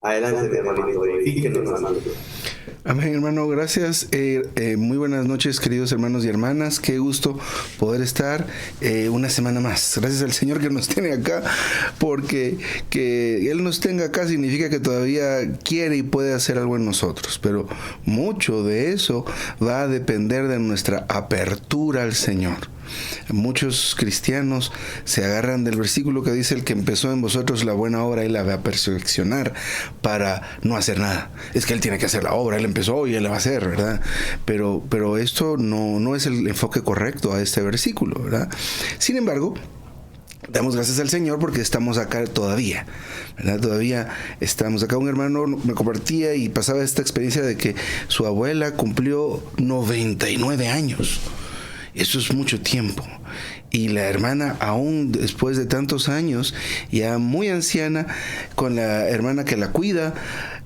Adelante, mi hermanito, glorifíquenos, hermano. Amén, hermano, gracias. Muy buenas noches, queridos hermanos y hermanas. Qué gusto poder estar una semana más. Gracias al Señor que nos tiene acá, porque que Él nos tenga acá significa que todavía quiere y puede hacer algo en nosotros. Pero mucho de eso va a depender de nuestra apertura al Señor. Muchos cristianos se agarran del versículo que dice: el que empezó en vosotros la buena obra, Él la va a perfeccionar, para no hacer nada. Es que Él tiene que hacer la obra, Él empezó y Él la va a hacer, ¿verdad? Pero esto no es el enfoque correcto a este versículo, ¿verdad? Sin embargo, damos gracias al Señor porque estamos acá todavía, ¿verdad? Todavía estamos acá. Un hermano me compartía y pasaba esta experiencia de que su abuela cumplió 99 años. Eso es mucho tiempo. Y la hermana, aún después de tantos años, ya muy anciana, con la hermana que la cuida,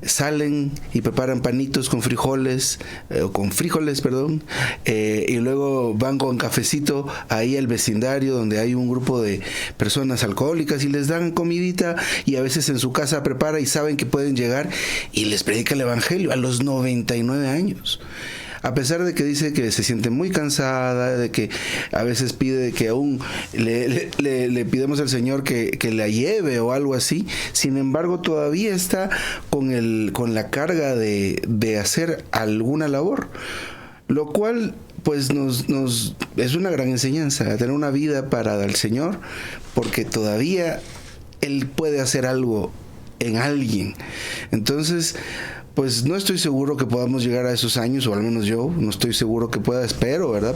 salen y preparan panitos con frijoles, y luego van con cafecito ahí al vecindario donde hay un grupo de personas alcohólicas y les dan comidita, y a veces en su casa prepara y saben que pueden llegar y les predica el evangelio a los 99 años. A pesar de que dice que se siente muy cansada, de que a veces pide que aún le pidamos al Señor que la lleve o algo así, sin embargo todavía está con la carga de hacer alguna labor, lo cual pues nos es una gran enseñanza, tener una vida parada al Señor, porque todavía Él puede hacer algo en alguien. Entonces, pues no estoy seguro que podamos llegar a esos años, o al menos yo no estoy seguro que pueda, espero, ¿verdad?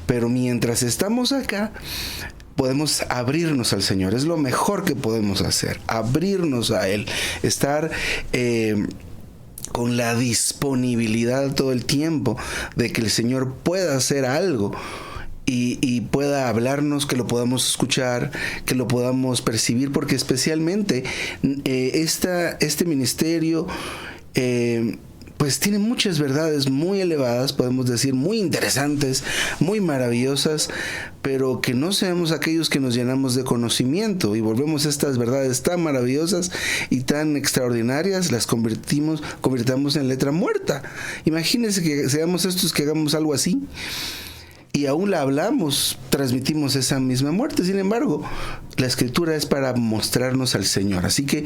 Pero mientras estamos acá, podemos abrirnos al Señor. Es lo mejor que podemos hacer, abrirnos a Él, estar con la disponibilidad todo el tiempo de que el Señor pueda hacer algo. Y pueda hablarnos, que lo podamos escuchar, que lo podamos percibir, porque especialmente este ministerio pues tiene muchas verdades muy elevadas, podemos decir muy interesantes, muy maravillosas, pero que no seamos aquellos que nos llenamos de conocimiento y volvemos estas verdades tan maravillosas y tan extraordinarias, las convirtamos en letra muerta. Imagínense que seamos estos que hagamos algo así y aún la hablamos, transmitimos esa misma muerte. Sin embargo, la Escritura es para mostrarnos al Señor. Así que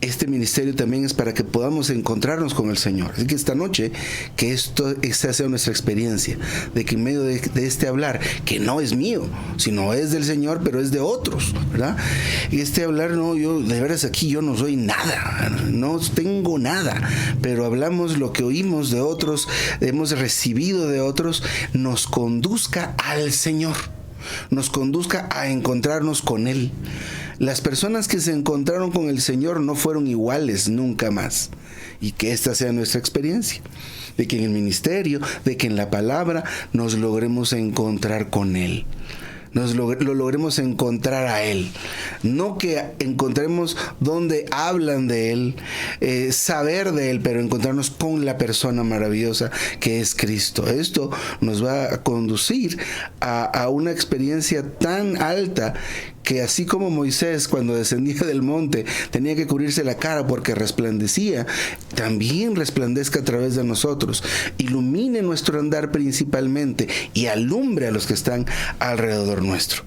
este ministerio también es para que podamos encontrarnos con el Señor. Así que esta noche, que esta sea nuestra experiencia, de que en medio de este hablar, que no es mío, sino es del Señor, pero es de otros, ¿verdad? Y este hablar, no, yo de veras aquí yo no soy nada, no tengo nada, pero hablamos lo que oímos de otros, hemos recibido de otros, nos conduzca al Señor, nos conduzca a encontrarnos con Él. Las personas que se encontraron con el Señor no fueron iguales nunca más. Y que esta sea nuestra experiencia, de que en el ministerio, de que en la palabra nos logremos encontrar con Él. Lo logremos encontrar a Él, no que encontremos donde hablan de Él, saber de Él, pero encontrarnos con la persona maravillosa que es Cristo. Esto nos va a conducir a una experiencia tan alta que así como Moisés cuando descendía del monte tenía que cubrirse la cara porque resplandecía, también resplandezca a través de nosotros, ilumine nuestro andar principalmente y alumbre a los que están alrededor nuestro.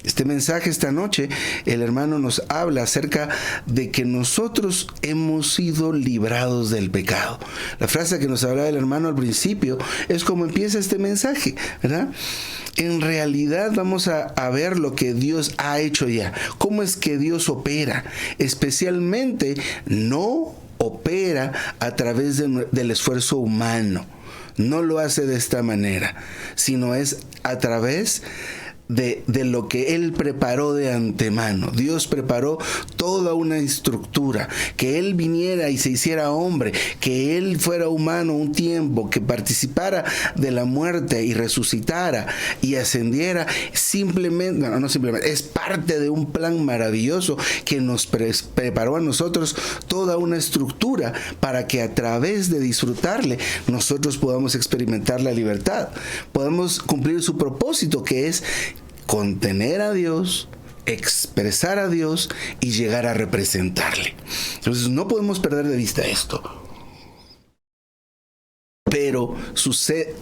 Este mensaje esta noche, el hermano nos habla acerca de que nosotros hemos sido librados del pecado. La frase que nos hablaba el hermano al principio es como empieza este mensaje, ¿verdad? En realidad vamos a ver lo que Dios ha hecho ya, cómo es que Dios opera, especialmente no opera a través del esfuerzo humano, no lo hace de esta manera, sino es a través de lo que Él preparó de antemano. Dios preparó toda una estructura, que Él viniera y se hiciera hombre, que Él fuera humano un tiempo, que participara de la muerte y resucitara y ascendiera, es parte de un plan maravilloso que nos preparó a nosotros toda una estructura para que a través de disfrutarle nosotros podamos experimentar la libertad, podamos cumplir su propósito, que es contener a Dios expresar a Dios y llegar a representarle. Entonces no podemos perder de vista esto. Pero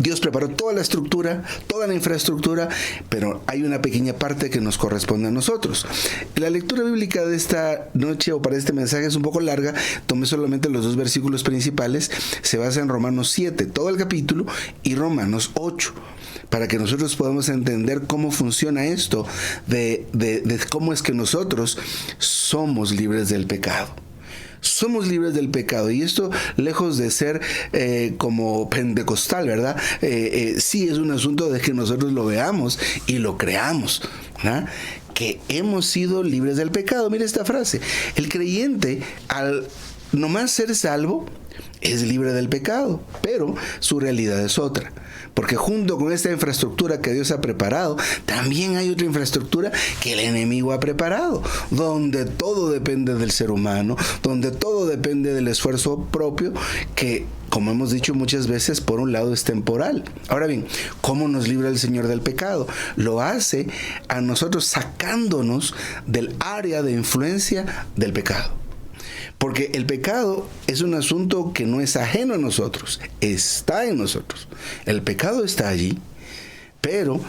Dios preparó toda la estructura, toda la infraestructura, pero hay una pequeña parte que nos corresponde a nosotros. La lectura bíblica de esta noche o para este mensaje es un poco larga. Tomé solamente los 2 versículos principales. Se basa en Romanos 7, todo el capítulo, y Romanos 8. Para que nosotros podamos entender cómo funciona esto, de cómo es que nosotros somos libres del pecado. Somos libres del pecado, y esto, lejos de ser como pentecostal, ¿verdad? Sí es un asunto de que nosotros lo veamos y lo creamos, ¿verdad? Que hemos sido libres del pecado. Mira esta frase: el creyente, al nomás ser salvo, es libre del pecado, pero su realidad es otra. Porque junto con esta infraestructura que Dios ha preparado, también hay otra infraestructura que el enemigo ha preparado, donde todo depende del ser humano, donde todo depende del esfuerzo propio, que, como hemos dicho muchas veces, por un lado es temporal. Ahora bien, ¿cómo nos libra el Señor del pecado? Lo hace a nosotros sacándonos del área de influencia del pecado. Porque el pecado es un asunto que no es ajeno a nosotros, está en nosotros. El pecado está allí, pero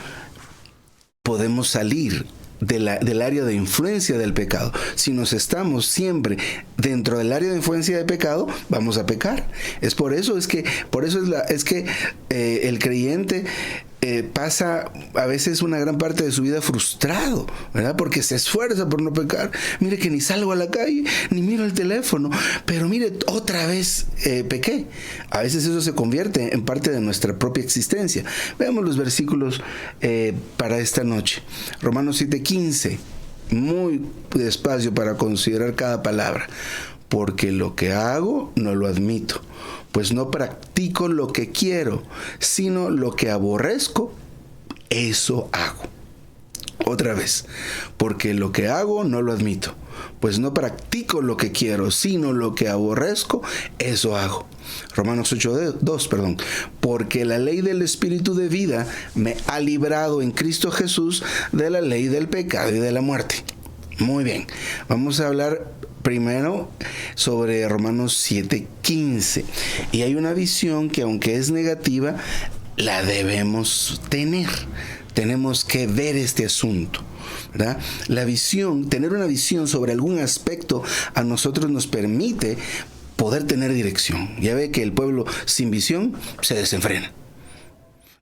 podemos salir del área de influencia del pecado. Si nos estamos siempre dentro del área de influencia del pecado, vamos a pecar. Por eso es que el creyente pasa a veces una gran parte de su vida frustrado, ¿verdad? Porque se esfuerza por no pecar. Mire que ni salgo a la calle, ni miro el teléfono, pero mire, otra vez pequé. A veces eso se convierte en parte de nuestra propia existencia. Veamos los versículos para esta noche. Romanos 7:15, muy despacio para considerar cada palabra. Porque lo que hago no lo admito, pues no practico lo que quiero, sino lo que aborrezco, eso hago. Otra vez, porque lo que hago no lo admito, pues no practico lo que quiero, sino lo que aborrezco, eso hago. Romanos 8:2, porque la ley del Espíritu de vida me ha librado en Cristo Jesús de la ley del pecado y de la muerte. Muy bien, vamos a hablar primero sobre Romanos 7:15. Y hay una visión que, aunque es negativa, la debemos tener. Tenemos que ver este asunto, ¿verdad? La visión, tener una visión sobre algún aspecto a nosotros nos permite poder tener dirección. Ya ve que el pueblo sin visión se desenfrena.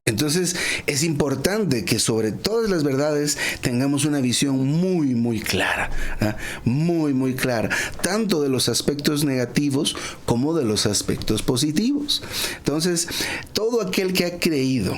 Entonces es importante que sobre todas las verdades tengamos una visión muy, muy clara, ¿eh? Muy, muy clara, tanto de los aspectos negativos como de los aspectos positivos. Entonces, todo aquel que ha creído,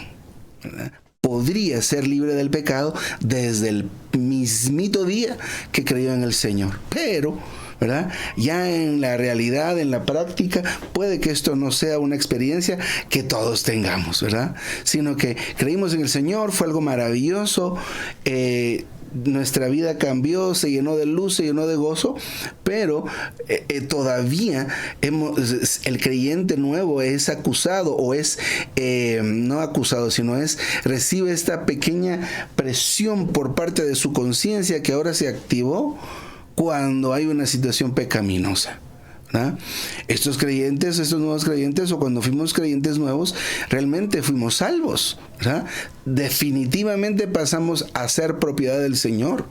¿verdad?, podría ser libre del pecado desde el mismito día que creyó en el Señor. Pero, ¿verdad?, ya en la realidad, en la práctica, puede que esto no sea una experiencia que todos tengamos, ¿verdad? Sino que creímos en el Señor, fue algo maravilloso, nuestra vida cambió, se llenó de luz, se llenó de gozo, pero todavía el creyente nuevo es acusado, o es no acusado, sino recibe esta pequeña presión por parte de su conciencia que ahora se activó cuando hay una situación pecaminosa, ¿verdad? Estos nuevos creyentes, o cuando fuimos creyentes nuevos, realmente fuimos salvos, ¿verdad? Definitivamente pasamos a ser propiedad del Señor.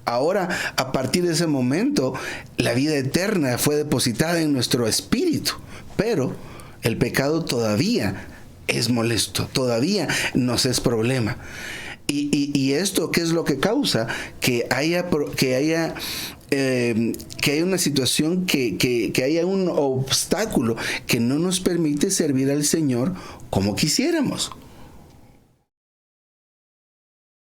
Ahora, a partir de ese momento, la vida eterna fue depositada en nuestro espíritu, pero el pecado todavía es molesto, todavía nos es problema. Y esto, ¿qué es lo que causa? Que haya una situación, que haya un obstáculo que no nos permite servir al Señor como quisiéramos.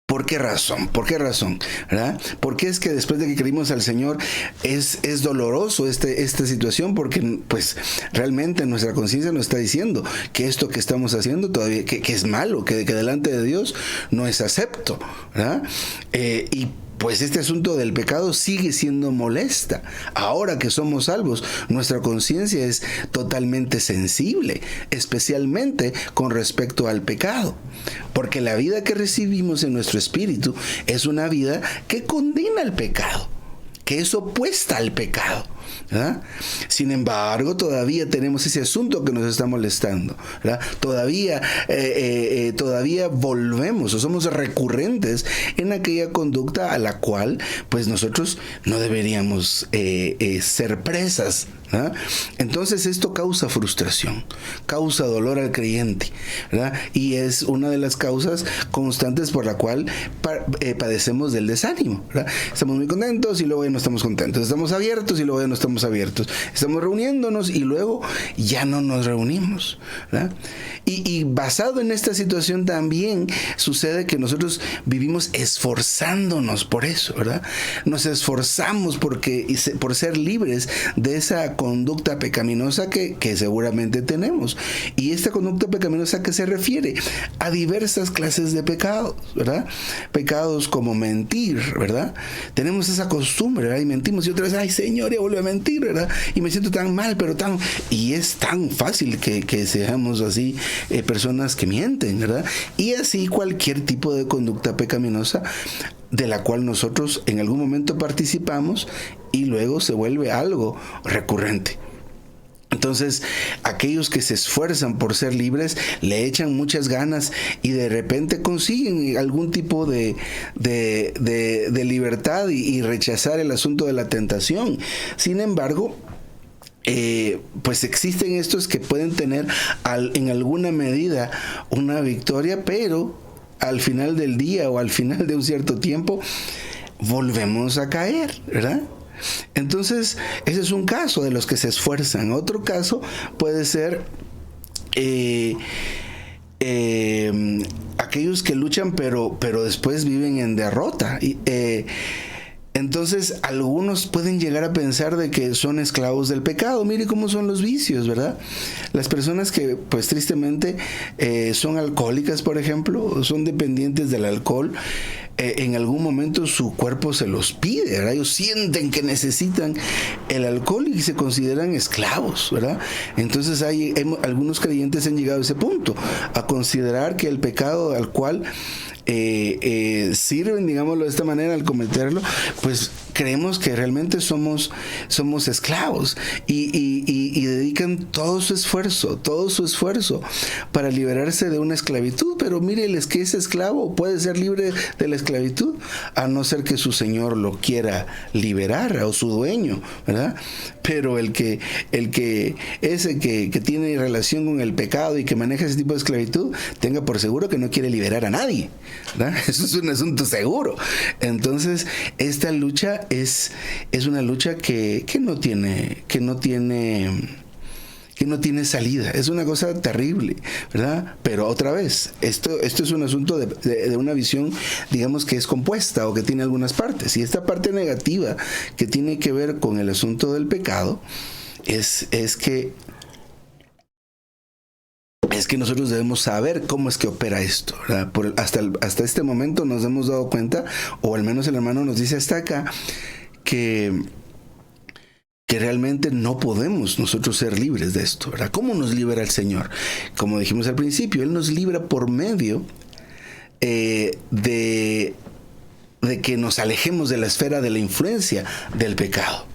¿Por qué razón? ¿Verdad? Porque es que después de que creímos al Señor es doloroso esta situación, porque pues realmente nuestra conciencia nos está diciendo que esto que estamos haciendo todavía que es malo, que delante de Dios no es acepto, ¿verdad? Y pues este asunto del pecado sigue siendo molesta. Ahora que somos salvos, nuestra conciencia es totalmente sensible, especialmente con respecto al pecado. Porque la vida que recibimos en nuestro espíritu es una vida que condena el pecado, que es opuesta al pecado, ¿verdad? Sin embargo, todavía tenemos ese asunto que nos está molestando, ¿verdad? Todavía volvemos o somos recurrentes en aquella conducta a la cual pues nosotros no deberíamos ser presas, ¿verdad? Entonces esto causa frustración, causa dolor al creyente, ¿verdad? Y es una de las causas constantes por la cual padecemos del desánimo, ¿verdad? Estamos muy contentos y luego ya no estamos contentos, estamos abiertos y luego ya no estamos abiertos, estamos reuniéndonos y luego ya no nos reunimos, ¿verdad? Y basado en esta situación también sucede que nosotros vivimos esforzándonos por eso, ¿verdad? Nos esforzamos por ser libres de esa conducta pecaminosa que seguramente tenemos. Y esta conducta pecaminosa, ¿a qué se refiere? A diversas clases de pecados, ¿verdad? Pecados como mentir, ¿verdad? Tenemos esa costumbre, ¿verdad? Y mentimos y otra vez, ay Señor, ya vuelve a mentir, ¿verdad? Y me siento tan mal, y es tan fácil que seamos así, personas que mienten, ¿verdad? Y así cualquier tipo de conducta pecaminosa de la cual nosotros en algún momento participamos y luego se vuelve algo recurrente. Entonces, aquellos que se esfuerzan por ser libres le echan muchas ganas y de repente consiguen algún tipo de libertad y rechazar el asunto de la tentación. Sin embargo, pues existen estos que pueden tener en alguna medida una victoria, pero al final del día o al final de un cierto tiempo volvemos a caer, ¿verdad? Entonces, ese es un caso de los que se esfuerzan. Otro caso puede ser aquellos que luchan pero después viven en derrota. Entonces, algunos pueden llegar a pensar de que son esclavos del pecado. Mire cómo son los vicios, ¿verdad? Las personas que, pues tristemente, son alcohólicas, por ejemplo, son dependientes del alcohol, en algún momento su cuerpo se los pide, ¿verdad? Ellos sienten que necesitan el alcohol y se consideran esclavos, ¿verdad? Entonces, algunos creyentes han llegado a ese punto, a considerar que el pecado al cual sirven, digámoslo de esta manera, al cometerlo, pues creemos que realmente somos esclavos y dedican todo su esfuerzo para liberarse de una esclavitud. Pero míreles que ese esclavo puede ser libre de la esclavitud a no ser que su señor lo quiera liberar, o su dueño, ¿verdad? Pero el que tiene relación con el pecado y que maneja ese tipo de esclavitud, tenga por seguro que no quiere liberar a nadie, ¿verdad? Eso es un asunto seguro. Entonces, esta lucha es una lucha que no tiene salida. Es una cosa terrible, ¿verdad? Pero otra vez, esto es un asunto de una visión, digamos, que es compuesta o que tiene algunas partes. Y esta parte negativa que tiene que ver con el asunto del pecado es que nosotros debemos saber cómo es que opera esto, ¿verdad? Hasta este momento nos hemos dado cuenta, o al menos el hermano nos dice hasta acá, que realmente no podemos nosotros ser libres de esto, ¿verdad? ¿Cómo nos libera el Señor? Como dijimos al principio, Él nos libra por medio de que nos alejemos de la esfera de la influencia del pecado,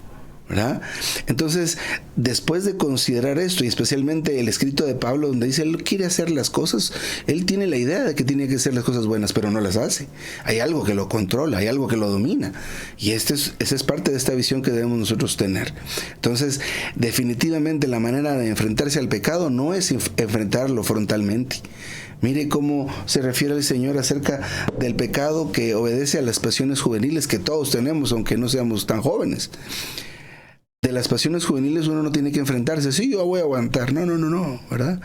¿verdad? Entonces, después de considerar esto, y especialmente el escrito de Pablo, donde dice, él quiere hacer las cosas, él tiene la idea de que tiene que hacer las cosas buenas, pero no las hace. Hay algo que lo controla, hay algo que lo domina. Y esa es parte de esta visión que debemos nosotros tener. Entonces, definitivamente la manera de enfrentarse al pecado no es enfrentarlo frontalmente. Mire cómo se refiere el Señor acerca del pecado que obedece a las pasiones juveniles que todos tenemos, aunque no seamos tan jóvenes. De las pasiones juveniles uno no tiene que enfrentarse. Sí, yo voy a aguantar. No, ¿verdad?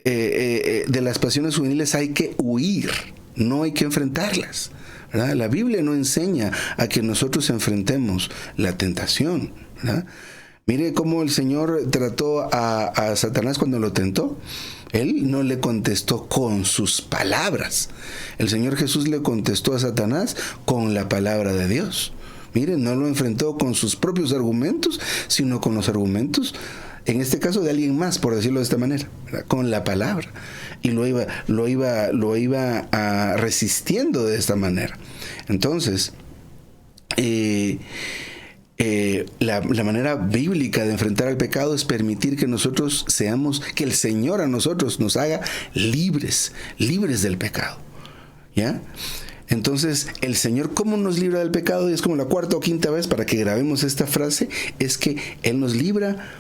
De las pasiones juveniles hay que huir, no hay que enfrentarlas, ¿verdad? La Biblia no enseña a que nosotros enfrentemos la tentación, ¿verdad? Mire cómo el Señor trató a Satanás cuando lo tentó. Él no le contestó con sus palabras. El Señor Jesús le contestó a Satanás con la palabra de Dios. Mire, no lo enfrentó con sus propios argumentos, sino con los argumentos, en este caso de alguien más, por decirlo de esta manera, ¿verdad? Con la palabra. Y lo iba resistiendo de esta manera. Entonces, la manera bíblica de enfrentar al pecado es permitir que nosotros seamos, que el Señor a nosotros nos haga libres del pecado. ¿Ya? Entonces, el Señor, ¿cómo nos libra del pecado? Y es como la cuarta o quinta vez para que grabemos esta frase, es que Él nos libra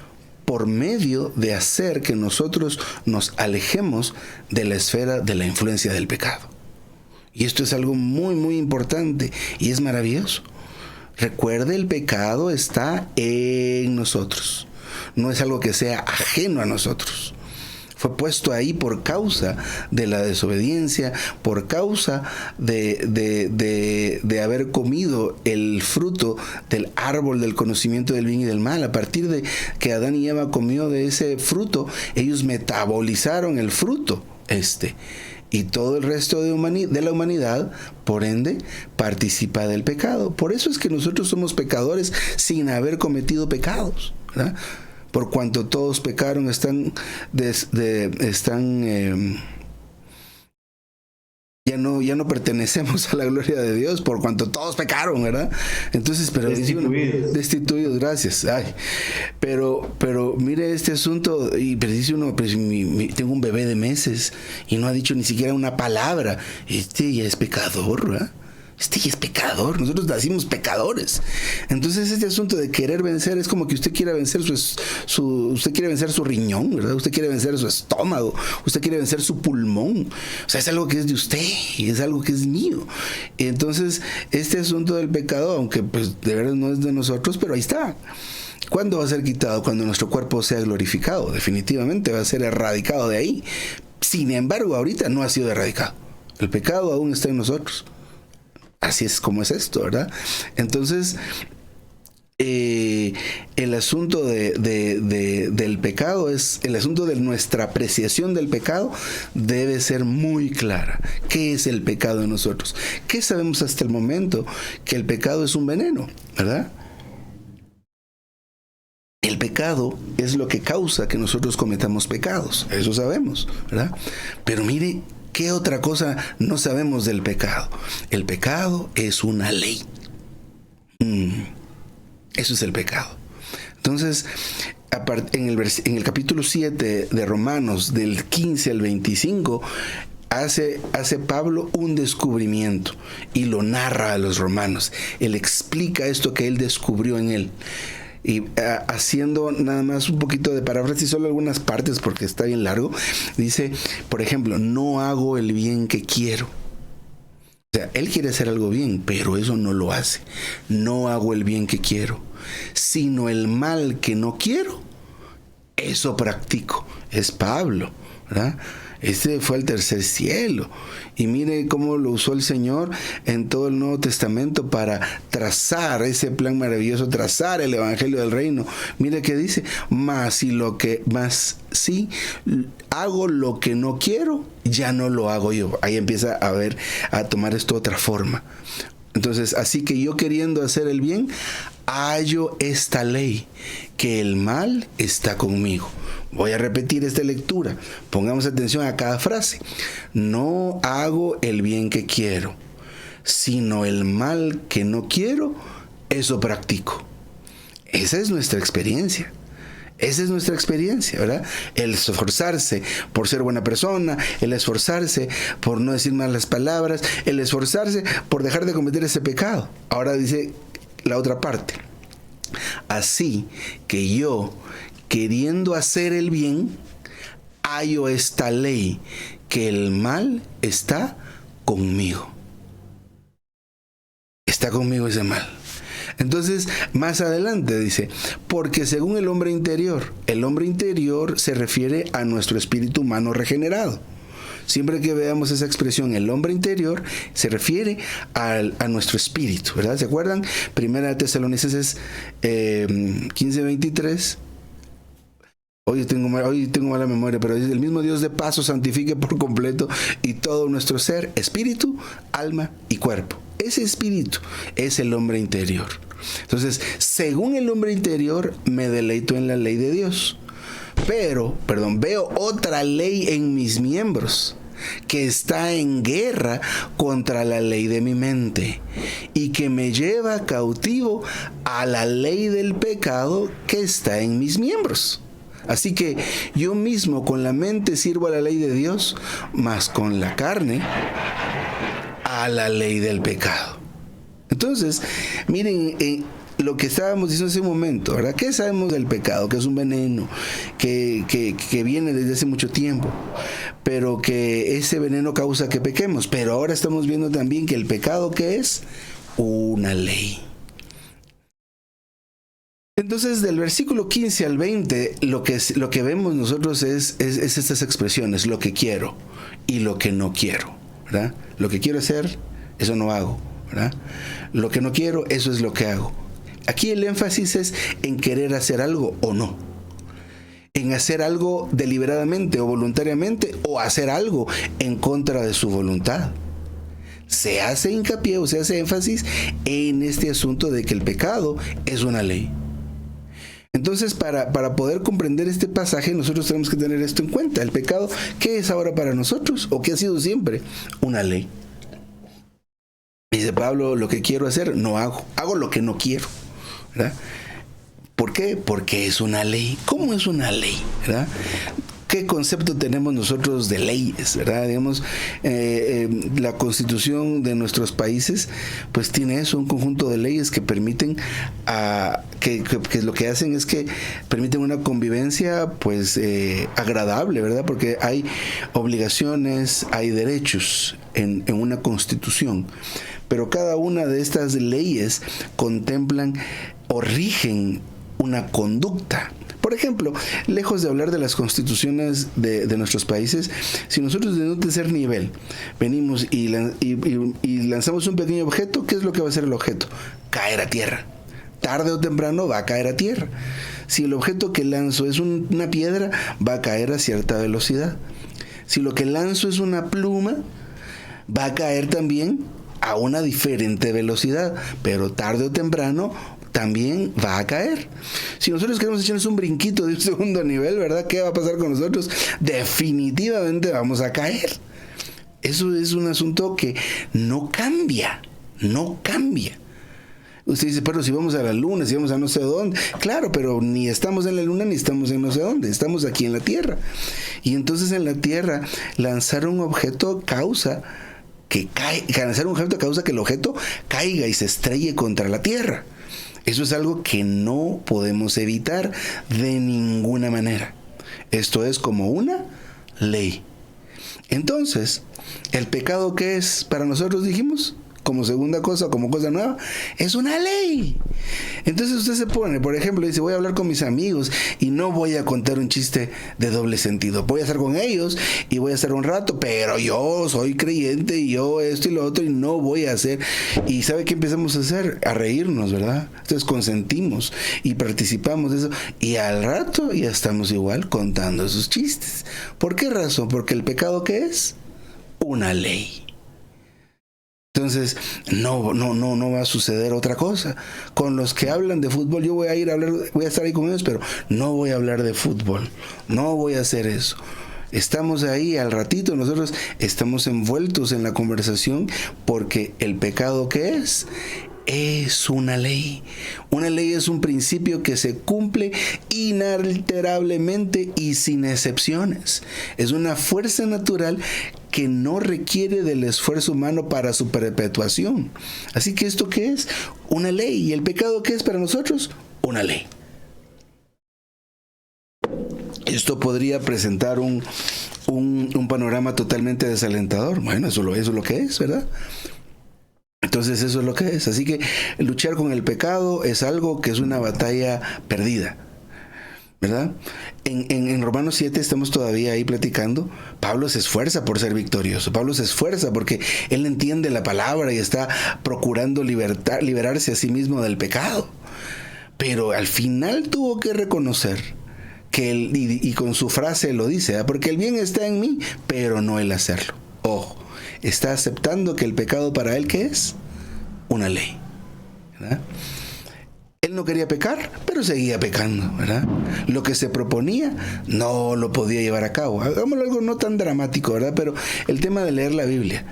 por medio de hacer que nosotros nos alejemos de la esfera de la influencia del pecado. Y esto es algo muy, muy importante y es maravilloso. Recuerde, el pecado está en nosotros. No es algo que sea ajeno a nosotros. Fue puesto ahí por causa de la desobediencia, por causa de haber comido el fruto del árbol del conocimiento del bien y del mal. A partir de que Adán y Eva comió de ese fruto, ellos metabolizaron el fruto y todo el resto de la humanidad, por ende, participa del pecado. Por eso es que nosotros somos pecadores sin haber cometido pecados, ¿verdad? Por cuanto todos pecaron, ya no pertenecemos a la gloria de Dios, por cuanto todos pecaron, ¿verdad? Entonces, pero destituidos, gracias. Ay, pero mire este asunto, pero dice uno, pues, tengo un bebé de meses y no ha dicho ni siquiera una palabra. Ya es pecador, ¿verdad? Ya es pecador, nosotros nacimos pecadores. Entonces este asunto de querer vencer es como que usted quiere vencer usted quiere vencer su riñón, ¿verdad? Usted quiere vencer su estómago, usted quiere vencer su pulmón. O sea, es algo que es de usted y es algo que es mío. Entonces este asunto del pecado, aunque pues de verdad no es de nosotros, pero ahí está. ¿Cuándo va a ser quitado? Cuando nuestro cuerpo sea glorificado. Definitivamente va a ser erradicado de ahí. Sin embargo, ahorita no ha sido erradicado. El pecado aún está en nosotros. Así es como es esto, ¿verdad? Entonces, el asunto del pecado el asunto de nuestra apreciación del pecado debe ser muy clara. ¿Qué es el pecado en nosotros? ¿Qué sabemos hasta el momento? Que el pecado es un veneno, ¿verdad? El pecado es lo que causa que nosotros cometamos pecados. Eso sabemos, ¿verdad? Pero mire, ¿qué otra cosa no sabemos del pecado? El pecado es una ley. Eso es el pecado. Entonces, en el capítulo 7 de Romanos, del 15 al 25, hace Pablo un descubrimiento y lo narra a los romanos. Él explica esto que él descubrió en él. Y haciendo nada más un poquito de paráfrasis, solo algunas partes porque está bien largo, dice, por ejemplo, no hago el bien que quiero. O sea, él quiere hacer algo bien, pero eso no lo hace. No hago el bien que quiero, sino el mal que no quiero, eso practico. Es Pablo, ¿verdad? Este fue al tercer cielo. Y mire cómo lo usó el Señor en todo el Nuevo Testamento para trazar ese plan maravilloso, trazar el Evangelio del Reino. Mire que dice, si hago lo que no quiero, ya no lo hago yo. Ahí empieza a tomar esto otra forma. Entonces, así que yo queriendo hacer el bien, hallo esta ley, que el mal está conmigo. Voy a repetir esta lectura. Pongamos atención a cada frase. No hago el bien que quiero, sino el mal que no quiero, eso practico. Esa es nuestra experiencia. Esa es nuestra experiencia, ¿verdad? El esforzarse por ser buena persona, el esforzarse por no decir malas palabras, el esforzarse por dejar de cometer ese pecado. Ahora dice la otra parte. Así que yo, queriendo hacer el bien, hallo esta ley, que el mal está conmigo. Está conmigo ese mal. Entonces, más adelante dice, porque según el hombre interior se refiere a nuestro espíritu humano regenerado. Siempre que veamos esa expresión, el hombre interior, se refiere a nuestro espíritu, ¿verdad? ¿Se acuerdan? Primera Tesalonicenses 15:23. Hoy tengo mala memoria, pero dice: el mismo Dios de paz os santifique por completo y todo nuestro ser, espíritu, alma y cuerpo. Ese espíritu es el hombre interior. Entonces, según el hombre interior, me deleito en la ley de Dios. Pero, veo otra ley en mis miembros que está en guerra contra la ley de mi mente y que me lleva cautivo a la ley del pecado que está en mis miembros. Así que yo mismo con la mente sirvo a la ley de Dios, mas con la carne a la ley del pecado. Entonces, miren, lo que estábamos diciendo hace un momento, ¿verdad? ¿Qué sabemos del pecado? Que es un veneno que viene desde hace mucho tiempo, pero que ese veneno causa que pequemos. Pero ahora estamos viendo también que el pecado, ¿qué es? Una ley. Entonces, del versículo 15 al 20, lo que vemos nosotros es estas expresiones: lo que quiero y lo que no quiero, ¿verdad? Lo que quiero hacer, eso no hago, ¿verdad? Lo que no quiero, eso es lo que hago. Aquí el énfasis es en querer hacer algo o no, en hacer algo deliberadamente o voluntariamente, o hacer algo en contra de su voluntad. Se hace hincapié o se hace énfasis en este asunto de que el pecado es una ley. Entonces, para poder comprender este pasaje, nosotros tenemos que tener esto en cuenta. El pecado, ¿qué es ahora para nosotros? ¿O qué ha sido siempre? Una ley. Dice Pablo: lo que quiero hacer, no hago. Hago lo que no quiero, ¿verdad? ¿Por qué? Porque es una ley. ¿Cómo es una ley? ¿Verdad? ¿Qué concepto tenemos nosotros de leyes? ¿Verdad? Digamos, la constitución de nuestros países pues tiene eso, un conjunto de leyes que permiten que lo que hacen es que permiten una convivencia pues agradable, ¿verdad? Porque hay obligaciones, hay derechos en una constitución, pero cada una de estas leyes contemplan o rigen una conducta. Por ejemplo, lejos de hablar de las constituciones de nuestros países, si nosotros de un tercer nivel venimos y lanzamos un pequeño objeto, ¿qué es lo que va a hacer el objeto? Caer a tierra. Tarde o temprano va a caer a tierra. Si el objeto que lanzo es una piedra, va a caer a cierta velocidad. Si lo que lanzo es una pluma, va a caer también a una diferente velocidad, pero tarde o temprano también va a caer. Si nosotros queremos echarnos un brinquito de un segundo nivel, ¿verdad? ¿Qué va a pasar con nosotros? Definitivamente vamos a caer. Eso es un asunto que no cambia. Usted dice: pero si vamos a la luna, si vamos a no sé dónde. Claro, pero ni estamos en la luna ni estamos en no sé dónde. Estamos aquí en la Tierra. Y entonces en la Tierra lanzar un objeto causa que el objeto caiga y se estrelle contra la Tierra. Eso es algo que no podemos evitar de ninguna manera. Esto es como una ley. Entonces, ¿el pecado qué es para nosotros, dijimos? Como segunda cosa, como cosa nueva, es una ley. Entonces usted se pone, por ejemplo, dice: voy a hablar con mis amigos y no voy a contar un chiste de doble sentido. Voy a estar con ellos y voy a estar un rato, pero yo soy creyente y yo esto y lo otro y no voy a hacer. ¿Y sabe qué empezamos a hacer? A reírnos, ¿verdad? Entonces consentimos y participamos de eso y al rato ya estamos igual contando esos chistes. ¿Por qué razón? Porque el pecado, ¿qué es? Una ley. Entonces, no va a suceder otra cosa. Con los que hablan de fútbol, yo voy a estar ahí con ellos, pero no voy a hablar de fútbol. No voy a hacer eso. Estamos ahí al ratito, nosotros estamos envueltos en la conversación porque el pecado, ¿qué es? Es una ley. Una ley es un principio que se cumple inalterablemente y sin excepciones. Es una fuerza natural que no requiere del esfuerzo humano para su perpetuación. Así que ¿esto qué es? Una ley. ¿Y el pecado qué es para nosotros? Una ley. Esto podría presentar un panorama totalmente desalentador. Bueno, eso es lo que es, ¿verdad? Entonces eso es lo que es. Así que luchar con el pecado es algo que es una batalla perdida, ¿verdad? en Romanos 7 estamos todavía ahí platicando. Pablo se esfuerza por ser victorioso. Pablo se esfuerza porque él entiende la palabra y está procurando liberarse a sí mismo del pecado. Pero al final tuvo que reconocer que él, y con su frase lo dice, porque el bien está en mí, pero no el hacerlo. Ojo, está aceptando que el pecado para él, ¿qué es? Una ley, ¿verdad? Él no quería pecar, pero seguía pecando, ¿verdad? Lo que se proponía no lo podía llevar a cabo. Hagámoslo algo no tan dramático, ¿verdad? Pero el tema de leer la Biblia.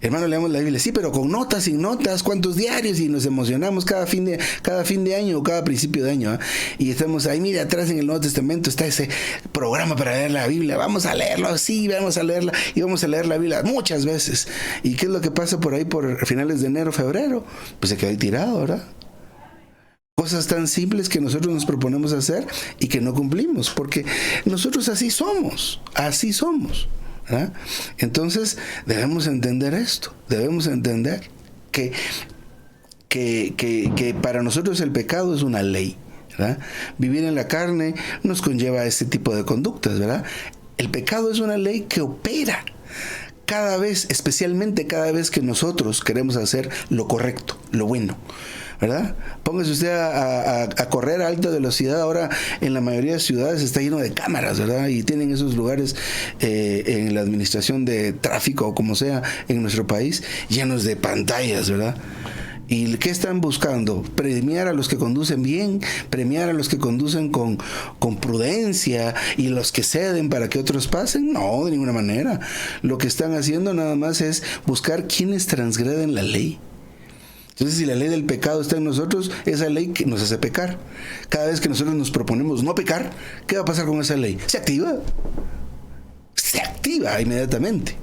Hermano, leamos la Biblia, sí, pero con notas, sin notas, cuántos diarios, y nos emocionamos cada fin de año o cada principio de año, ¿eh? Y estamos ahí, mira, atrás en el Nuevo Testamento está ese programa para leer la Biblia, vamos a leerlo, sí, vamos a leerla, y vamos a leer la Biblia muchas veces. ¿Y qué es lo que pasa por ahí por finales de enero, febrero? Pues se queda ahí tirado, ¿verdad? Cosas tan simples que nosotros nos proponemos hacer y que no cumplimos, porque nosotros así somos, ¿verdad? Entonces debemos entender esto, debemos entender que para nosotros el pecado es una ley, ¿verdad? Vivir en la carne nos conlleva este tipo de conductas, ¿verdad? El pecado es una ley que opera cada vez, especialmente cada vez que nosotros queremos hacer lo correcto, lo bueno, ¿verdad? Póngase usted a correr a alta velocidad. Ahora en la mayoría de ciudades está lleno de cámaras, ¿verdad? Y tienen esos lugares en la administración de tráfico o como sea en nuestro país, llenos de pantallas, ¿verdad? ¿Y qué están buscando? Premiar a los que conducen bien, premiar a los que conducen con prudencia y los que ceden para que otros pasen. No, de ninguna manera. Lo que están haciendo nada más es buscar quienes transgreden la ley. Entonces, si la ley del pecado está en nosotros, esa ley que nos hace pecar. Cada vez que nosotros nos proponemos no pecar, ¿qué va a pasar con esa ley? Se activa inmediatamente.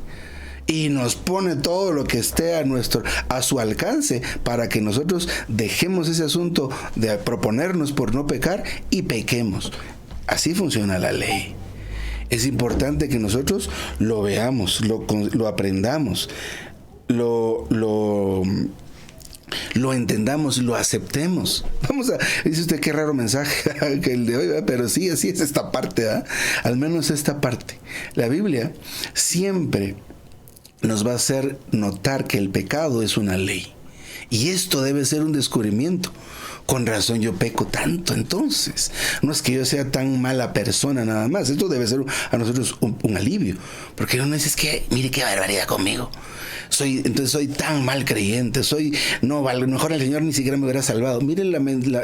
Y nos pone todo lo que esté a su alcance para que nosotros dejemos ese asunto de proponernos por no pecar y pequemos. Así funciona la ley. Es importante que nosotros lo veamos, lo aprendamos, lo entendamos, lo aceptemos. Dice usted qué raro mensaje que el de hoy, ¿verdad? Pero sí, así es esta parte, ¿verdad? Al menos esta parte. La Biblia siempre nos va a hacer notar que el pecado es una ley. Y esto debe ser un descubrimiento. Con razón yo peco tanto, entonces. No es que yo sea tan mala persona nada más. Esto debe ser a nosotros un alivio. Porque no es que, mire qué barbaridad conmigo. Entonces soy tan mal creyente. A lo mejor el Señor ni siquiera me hubiera salvado. Miren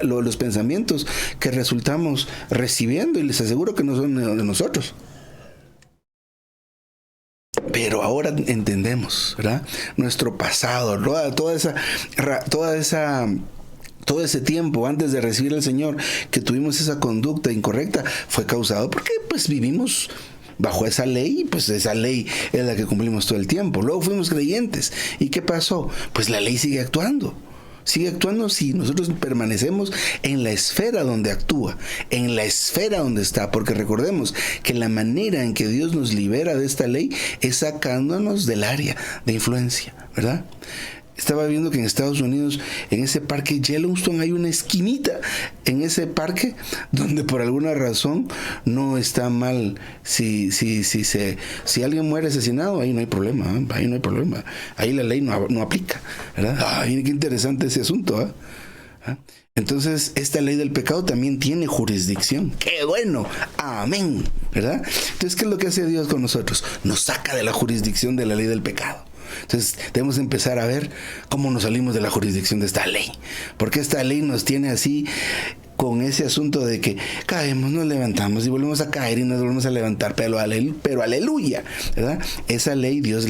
los pensamientos que resultamos recibiendo y les aseguro que no son de nosotros. Pero ahora entendemos, ¿verdad? Nuestro pasado, todo ese tiempo antes de recibir al Señor que tuvimos esa conducta incorrecta fue causado porque pues vivimos bajo esa ley, pues esa ley es la que cumplimos todo el tiempo. Luego fuimos creyentes. ¿Y qué pasó? Pues la ley sigue actuando. Sigue actuando si nosotros permanecemos en la esfera donde actúa, en la esfera donde está, porque recordemos que la manera en que Dios nos libera de esta ley es sacándonos del área de influencia, ¿verdad? Estaba viendo que en Estados Unidos, en ese parque Yellowstone, hay una esquinita en ese parque donde por alguna razón no está mal. Si alguien muere asesinado, ahí no hay problema, ¿eh? Ahí no hay problema. Ahí la ley no aplica, ¿verdad? Ay, qué interesante ese asunto, ¿eh? Entonces, esta ley del pecado también tiene jurisdicción. ¡Qué bueno! ¡Amén! ¿Verdad? Entonces, ¿qué es lo que hace Dios con nosotros? Nos saca de la jurisdicción de la ley del pecado. Entonces debemos empezar a ver cómo nos salimos de la jurisdicción de esta ley, porque esta ley nos tiene así con ese asunto de que caemos, nos levantamos y volvemos a caer y nos volvemos a levantar, pero aleluya, ¿verdad? Esa ley Dios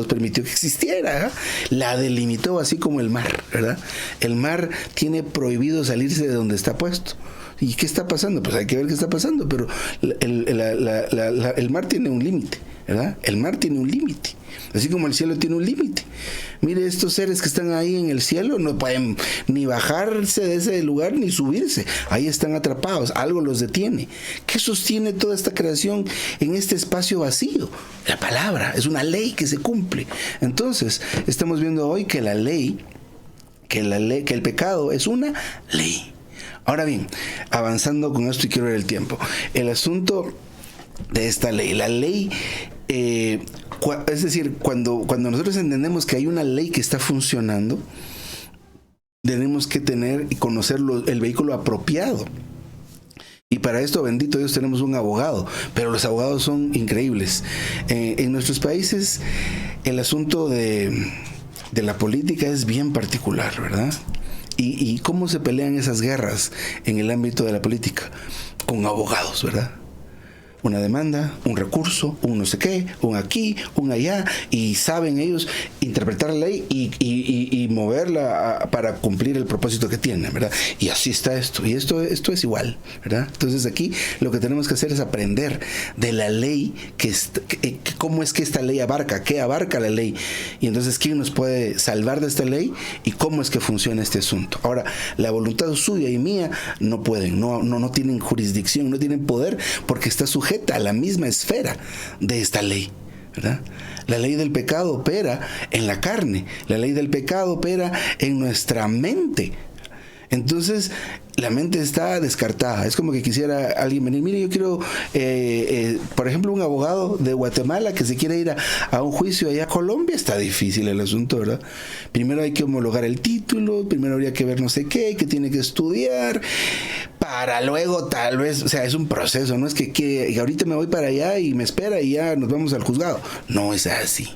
permitió que existiera, ¿verdad? La delimitó así como el mar, ¿verdad? El mar tiene prohibido salirse de donde está puesto. ¿Y qué está pasando? Pues hay que ver qué está pasando, pero el mar tiene un límite, ¿verdad? El mar tiene un límite, así como el cielo tiene un límite. Mire, estos seres que están ahí en el cielo no pueden ni bajarse de ese lugar ni subirse. Ahí están atrapados, algo los detiene. ¿Qué sostiene toda esta creación en este espacio vacío? La palabra, es una ley que se cumple. Entonces, estamos viendo hoy que el pecado es una ley. Ahora bien, avanzando con esto y quiero ver el tiempo. El asunto de esta ley, la ley, es decir, cuando nosotros entendemos que hay una ley que está funcionando, tenemos que tener y conocer el vehículo apropiado. Y para esto, bendito Dios, tenemos un abogado, pero los abogados son increíbles. En nuestros países, el asunto de la política es bien particular, ¿verdad? Y cómo se pelean esas guerras en el ámbito de la política, con abogados, ¿verdad? Una demanda, un recurso, un no sé qué, un aquí, un allá, y saben ellos interpretar la ley y moverla para cumplir el propósito que tienen, ¿verdad? Y así está esto, y esto es igual, ¿verdad? Entonces aquí lo que tenemos que hacer es aprender de la ley, cómo es que esta ley abarca, qué abarca la ley, y entonces quién nos puede salvar de esta ley y cómo es que funciona este asunto. Ahora, la voluntad suya y mía no pueden, no tienen jurisdicción, no tienen poder, porque está sujeta a la misma esfera de esta ley, ¿verdad? La ley del pecado opera en la carne, la ley del pecado opera en nuestra mente. Entonces, la mente está descartada. Es como que quisiera alguien venir, mire, yo quiero, por ejemplo, un abogado de Guatemala que se quiere ir a un juicio allá a Colombia. Está difícil el asunto, ¿verdad? Primero hay que homologar el título, primero habría que ver no sé qué, que tiene que estudiar, para luego tal vez, o sea, es un proceso, no es que ahorita me voy para allá y me espera y ya nos vamos al juzgado. No es así.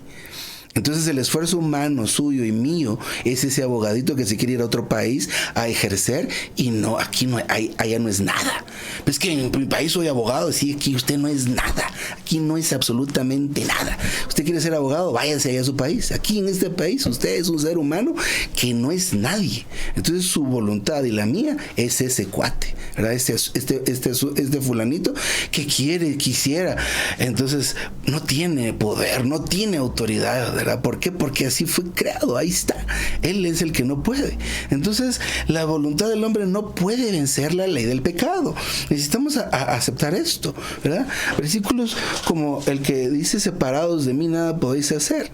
Entonces el esfuerzo humano suyo y mío es ese abogadito que se quiere ir a otro país a ejercer y no, aquí no hay, allá no es nada. Pues que en mi país soy abogado, sí, aquí usted no es nada, aquí no es absolutamente nada. Usted quiere ser abogado, váyase allá a su país. Aquí en este país usted es un ser humano que no es nadie. Entonces su voluntad y la mía es ese cuate, ¿verdad? Este fulanito que quisiera. Entonces no tiene poder, no tiene autoridad, ¿verdad? ¿Por qué? Porque así fue creado, ahí está. Él es el que no puede. Entonces, la voluntad del hombre no puede vencer la ley del pecado. Necesitamos aceptar esto, ¿verdad? Versículos como el que dice: separados de mí nada podéis hacer.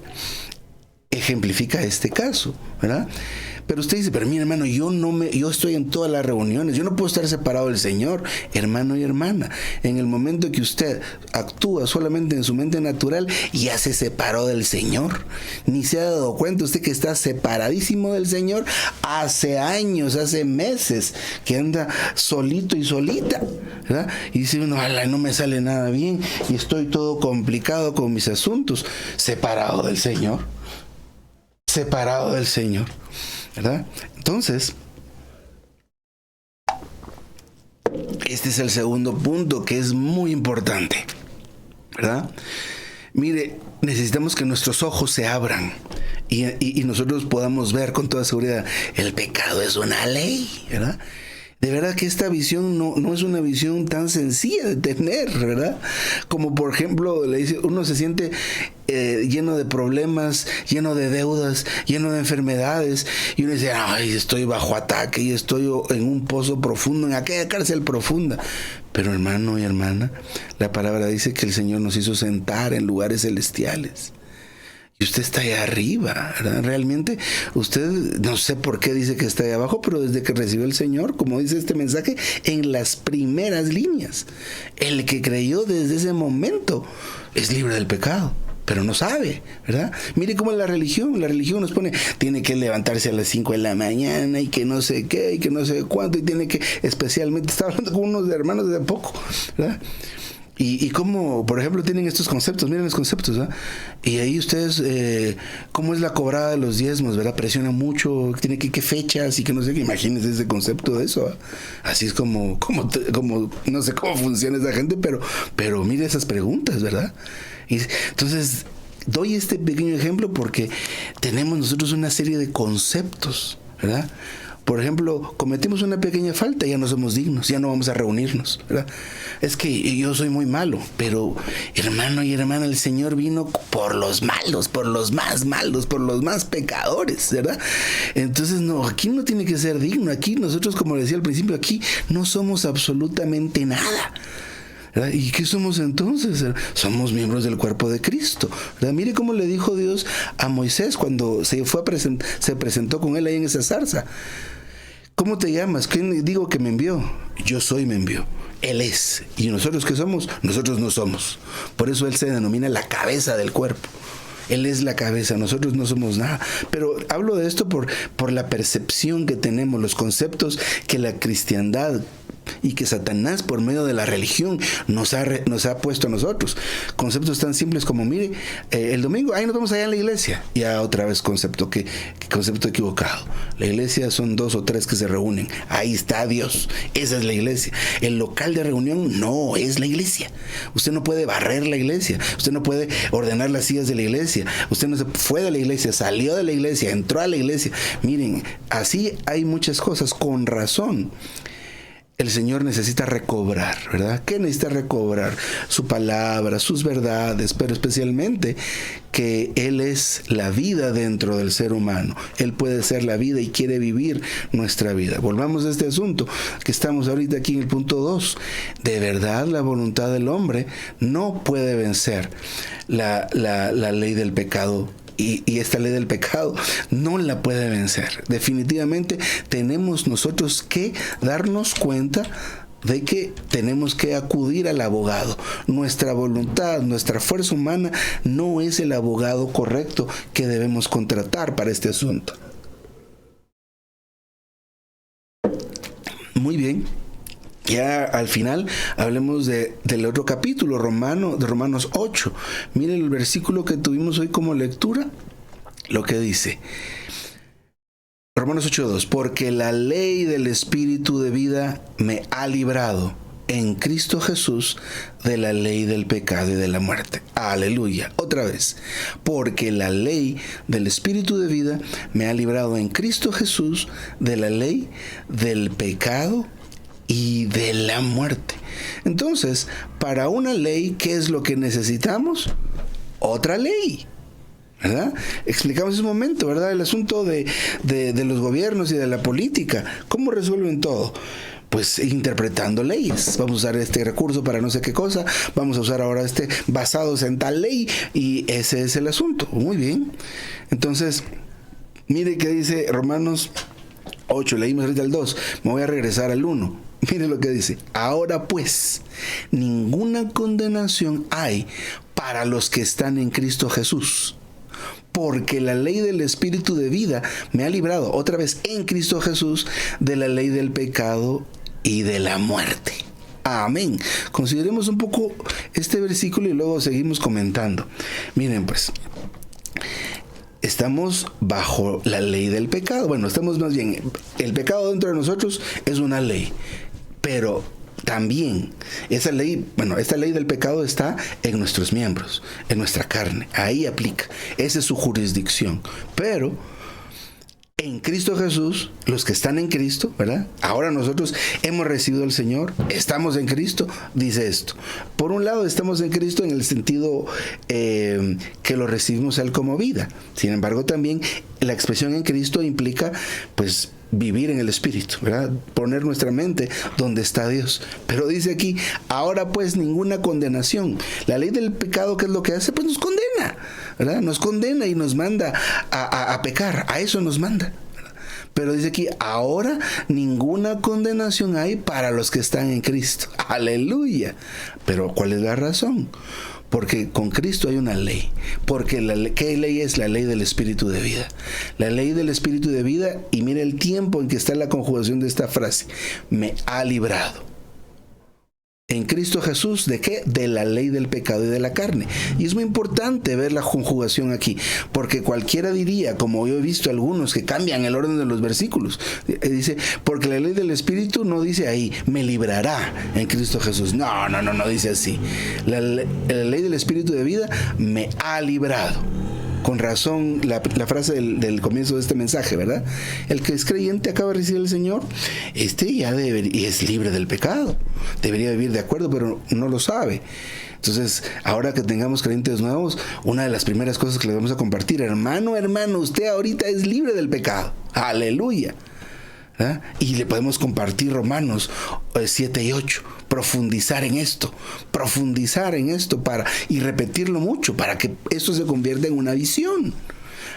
Ejemplifica este caso, ¿verdad? Pero usted dice: pero mira, hermano, yo estoy en todas las reuniones, yo no puedo estar separado del Señor. Hermano y hermana, en el momento que usted actúa solamente en su mente natural, ya se separó del Señor. Ni se ha dado cuenta usted que está separadísimo del Señor hace años, hace meses, que anda solito y solita, ¿verdad? Y dice uno: ala, no me sale nada bien y estoy todo complicado con mis asuntos. Separado del Señor. Separado del Señor, ¿verdad? Entonces, este es el segundo punto que es muy importante, ¿verdad? Mire, necesitamos que nuestros ojos se abran y nosotros podamos ver con toda seguridad: el pecado es una ley, ¿verdad? De verdad que esta visión no es una visión tan sencilla de tener, ¿verdad? Como por ejemplo, le dice, uno se siente lleno de problemas, lleno de deudas, lleno de enfermedades, y uno dice: ay, estoy bajo ataque y estoy en un pozo profundo, en aquella cárcel profunda. Pero hermano y hermana, la palabra dice que el Señor nos hizo sentar en lugares celestiales. Y usted está allá arriba, ¿verdad? Realmente usted, no sé por qué dice que está ahí abajo, pero desde que recibió el Señor, como dice este mensaje, en las primeras líneas, el que creyó desde ese momento es libre del pecado, pero no sabe, ¿verdad? Mire cómo la religión nos pone: tiene que levantarse a las 5 de la mañana y que no sé qué y que no sé cuánto, y tiene que, especialmente, estaba hablando con unos hermanos de poco, ¿verdad? Y cómo, por ejemplo, tienen estos conceptos, miren los conceptos, ¿verdad? Y ahí ustedes, cómo es la cobrada de los diezmos, ¿verdad? Presiona mucho, tiene que qué fechas y que no sé qué. Imagínense ese concepto de eso, ¿verdad? Así es como no sé cómo funciona esa gente, pero mire esas preguntas, ¿verdad? Y entonces, doy este pequeño ejemplo porque tenemos nosotros una serie de conceptos, ¿verdad? Por ejemplo, cometimos una pequeña falta, ya no somos dignos, ya no vamos a reunirnos, ¿verdad? Es que yo soy muy malo, pero hermano y hermana, el Señor vino por los malos, por los más malos, por los más pecadores, ¿verdad? Entonces, no, aquí no tiene que ser digno, aquí nosotros, como decía al principio, aquí no somos absolutamente nada, ¿verdad? ¿Y qué somos entonces? Somos miembros del cuerpo de Cristo, ¿verdad? Mire cómo le dijo Dios a Moisés cuando se presentó con él ahí en esa zarza: ¿Cómo te llamas? ¿Quién digo que me envió? Yo soy me envió. Él es. ¿Y nosotros qué somos? Nosotros no somos. Por eso Él se denomina la cabeza del cuerpo. Él es la cabeza, nosotros no somos nada. Pero hablo de esto por la percepción que tenemos, los conceptos que la cristiandad y que Satanás por medio de la religión nos ha puesto a nosotros. Conceptos tan simples como, mire, el domingo, ahí nos vamos allá en la iglesia. Ya otra vez concepto equivocado. La iglesia son 2 o 3 que se reúnen. Ahí está Dios. Esa es la iglesia. El local de reunión no es la iglesia. Usted no puede barrer la iglesia. Usted no puede ordenar las sillas de la iglesia. Usted no se fue de la iglesia, salió de la iglesia, entró a la iglesia. Miren, así hay muchas cosas. Con razón el Señor necesita recobrar, ¿verdad? ¿Qué necesita recobrar? Su palabra, sus verdades, pero especialmente que Él es la vida dentro del ser humano. Él puede ser la vida y quiere vivir nuestra vida. Volvamos a este asunto que estamos ahorita aquí en el punto 2. De verdad, la voluntad del hombre no puede vencer la ley del pecado. Y esta ley del pecado no la puede vencer. Definitivamente tenemos nosotros que darnos cuenta de que tenemos que acudir al abogado. Nuestra voluntad, nuestra fuerza humana no es el abogado correcto que debemos contratar para este asunto. Muy bien. Ya al final hablemos del otro capítulo, de Romanos 8. Miren el versículo que tuvimos hoy como lectura, lo que dice. Romanos 8:2. Porque la ley del Espíritu de vida me ha librado en Cristo Jesús de la ley del pecado y de la muerte. Aleluya. Otra vez. Porque la ley del Espíritu de vida me ha librado en Cristo Jesús de la ley del pecado y de la muerte. Entonces, para una ley, ¿qué es lo que necesitamos? Otra ley, ¿verdad? Explicamos un momento, ¿verdad? El asunto de los gobiernos y de la política. ¿Cómo resuelven todo? Pues interpretando leyes. Vamos a usar este recurso para no sé qué cosa. Vamos a usar ahora basados en tal ley. Y ese es el asunto. Muy bien. Entonces, mire qué dice Romanos 8. Leímos ahorita el 2. Me voy a regresar al 1. Mire lo que dice. Ahora pues, ninguna condenación hay para los que están en Cristo Jesús. Porque la ley del Espíritu de vida me ha librado, otra vez en Cristo Jesús, de la ley del pecado y de la muerte. Amén. Consideremos un poco este versículo y luego seguimos comentando. Miren pues. Estamos bajo la ley del pecado. Bueno, estamos más bien, el pecado dentro de nosotros es una ley, pero también esta ley del pecado está en nuestros miembros, en nuestra carne. Ahí aplica. Esa es su jurisdicción. Pero en Cristo Jesús, los que están en Cristo, ¿verdad? Ahora nosotros hemos recibido al Señor, estamos en Cristo, dice esto. Por un lado, estamos en Cristo en el sentido que lo recibimos a Él como vida. Sin embargo, también la expresión en Cristo implica, pues, vivir en el Espíritu, ¿verdad? Poner nuestra mente donde está Dios. Pero dice aquí, ahora pues ninguna condenación. La ley del pecado, ¿qué es lo que hace? Pues nos condena, ¿verdad? Nos condena y nos manda a pecar. A eso nos manda. Pero dice aquí, ahora ninguna condenación hay para los que están en Cristo. Aleluya. Pero ¿cuál es la razón? Porque con Cristo hay una ley. Porque ¿qué ley es? La ley del Espíritu de vida. La ley del Espíritu de vida, y mire el tiempo en que está la conjugación de esta frase. Me ha librado. En Cristo Jesús, ¿de qué? De la ley del pecado y de la carne. Y es muy importante ver la conjugación aquí, porque cualquiera diría, como yo he visto algunos que cambian el orden de los versículos, dice, porque la ley del Espíritu no dice ahí, me librará en Cristo Jesús. No dice así. La ley del Espíritu de vida me ha librado. Con razón la frase del comienzo de este mensaje, ¿verdad? El que es creyente acaba de recibir al Señor, ya y es libre del pecado. Debería vivir de acuerdo, pero no lo sabe. Entonces, ahora que tengamos creyentes nuevos, una de las primeras cosas que les vamos a compartir, hermano, usted ahorita es libre del pecado. Aleluya. ¿Ah? Y le podemos compartir Romanos 7 y 8, profundizar en esto y repetirlo mucho para que esto se convierta en una visión.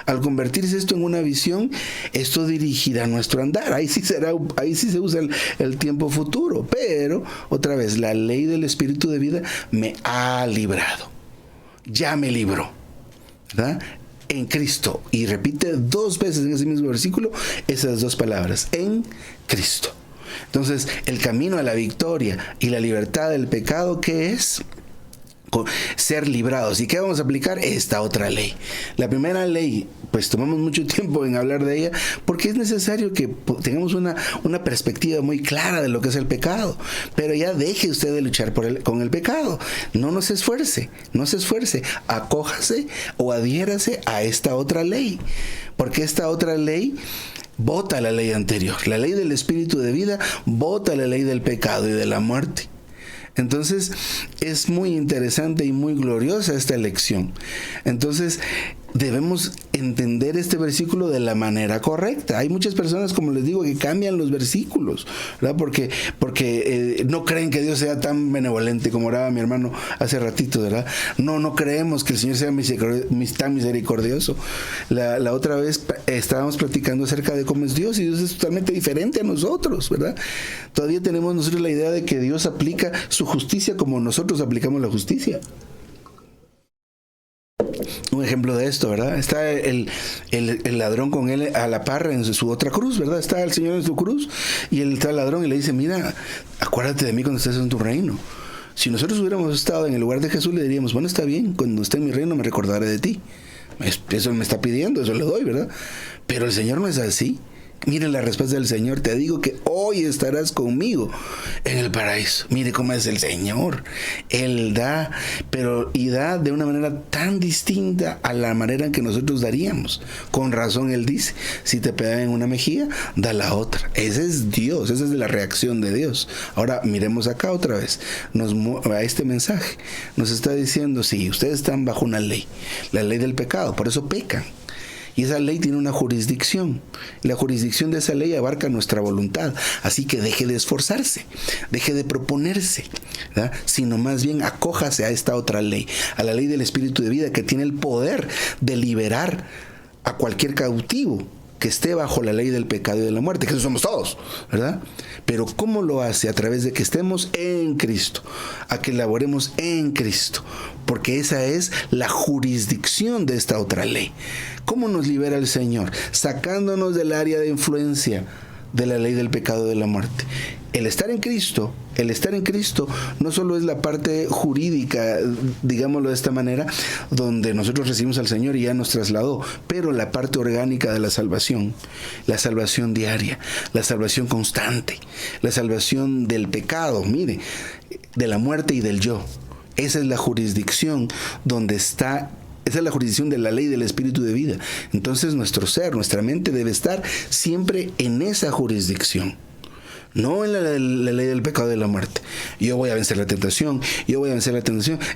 Al convertirse esto en una visión, esto dirigirá nuestro andar. Ahí sí se usa el tiempo futuro. Pero, otra vez, la ley del Espíritu de vida me ha librado. Ya me libró, ¿verdad? En Cristo. Y repite 2 veces en ese mismo versículo esas 2 palabras. En Cristo. Entonces, el camino a la victoria y la libertad del pecado, ¿qué es? Ser librados. ¿Y qué vamos a aplicar? Esta otra ley. La primera ley, pues tomamos mucho tiempo en hablar de ella porque es necesario que tengamos una perspectiva muy clara de lo que es el pecado. Pero ya deje usted de luchar con el pecado. No se esfuerce. Acójase o adhiérase a esta otra ley. Porque esta otra ley bota la ley anterior. La ley del Espíritu de vida bota la ley del pecado y de la muerte. Entonces, es muy interesante y muy gloriosa esta elección. Entonces, debemos entender este versículo de la manera correcta. Hay muchas personas, como les digo, que cambian los versículos, ¿verdad? Porque no creen que Dios sea tan benevolente como oraba mi hermano hace ratito, ¿verdad? No creemos que el Señor sea tan misericordioso. La otra vez estábamos platicando acerca de cómo es Dios, y Dios es totalmente diferente a nosotros, ¿verdad? Todavía tenemos nosotros la idea de que Dios aplica su justicia como nosotros aplicamos la justicia. Un ejemplo de esto, ¿verdad? Está el ladrón con él a la par en su otra cruz, ¿verdad? Está el Señor en su cruz y está el ladrón y le dice: mira, acuérdate de mí cuando estés en tu reino. Si nosotros hubiéramos estado en el lugar de Jesús, le diríamos: bueno, está bien, cuando esté en mi reino me recordaré de ti. Eso me está pidiendo, eso le doy, ¿verdad? Pero el Señor no es así. Miren la respuesta del Señor: te digo que hoy estarás conmigo en el paraíso. Mire cómo es el Señor. Él da, y da de una manera tan distinta a la manera en que nosotros daríamos. Con razón Él dice: si te pegan en una mejilla, da la otra. Ese es Dios, esa es la reacción de Dios. Ahora miremos acá otra vez. A este mensaje nos está diciendo: sí, ustedes están bajo una ley, la ley del pecado, por eso pecan. Y esa ley tiene una jurisdicción. La jurisdicción de esa ley abarca nuestra voluntad. Así que deje de esforzarse, deje de proponerse, ¿verdad? Sino más bien acójase a esta otra ley, a la ley del Espíritu de vida, que tiene el poder de liberar a cualquier cautivo que esté bajo la ley del pecado y de la muerte, que eso somos todos, ¿verdad? Pero ¿cómo lo hace? A través de que estemos en Cristo, a que laboremos en Cristo, porque esa es la jurisdicción de esta otra ley. ¿Cómo nos libera el Señor? Sacándonos del área de influencia de la ley del pecado y de la muerte. El estar en Cristo no solo es la parte jurídica, digámoslo de esta manera, donde nosotros recibimos al Señor y ya nos trasladó, pero la parte orgánica de la salvación diaria, la salvación constante, la salvación del pecado, mire, de la muerte y del yo. Esa es la jurisdicción donde está. Esa es la jurisdicción de la ley del Espíritu de vida. Entonces nuestro ser, nuestra mente debe estar siempre en esa jurisdicción. No en la ley del pecado y de la muerte. Yo voy a vencer la tentación,